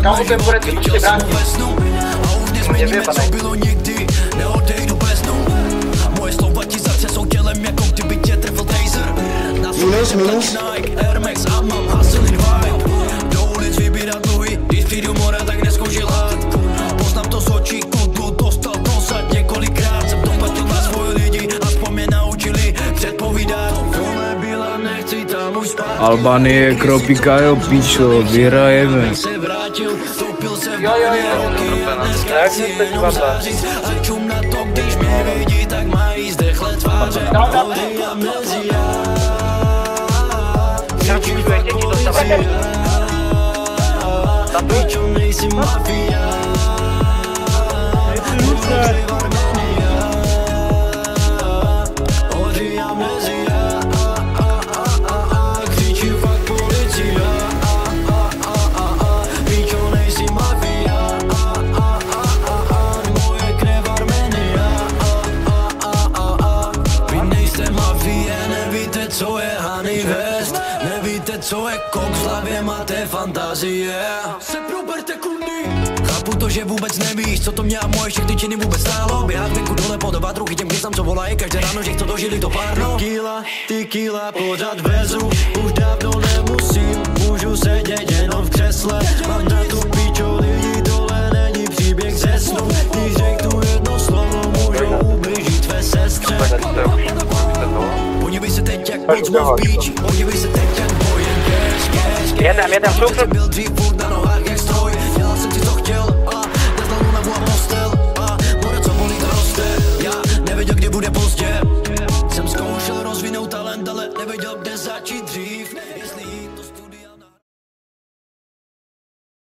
Kámo, ten bude ti prostě vrátit. Mě vyjebanej. Minus. Poznám to z očí klubu, dostal dosad několikrát. Jsem to platil na svoje lidi, aspoň mě naučili předpovídat. Tohle byla, nechci tam už spát. Albánie, Kropika, jo, pičo, vyhrajeme. Jo. Jak se teď vadla? A čum na to, když mě vidí, tak mají zdechle tváře. Vody amnézia. Začičuje děti do sebe. Pičo, nejsi mafia. Vody amnézia. Křičí fakt policia. Pičo, nejsi mafia. Moje krev Armenia. Vy nejste mafie, nevíte, co je Honey West. Nevíte, co je kok, v hlavě máte fantazie. Se proberte kurny. Chápu to, že vůbec nevíš, co to mě a moje všechny činy vůbec stálo. Běhat venku dole podobat ruchy těm kysám, co volají každé ráno, že chce dožili to párno. Tequila, pořád vezu, už dávno nemusím. Můžu sedět jenom v křesle, mám na tu píčo lidi dole, není příběh ze snu. Když řeknu jedno slovo, můžou ublížit tvé sestře. Podívej se teď, jak moc mám v píči, podívej se teď, jak bojem cash. Jedem, šoufr. Byl dřív furt na nohách,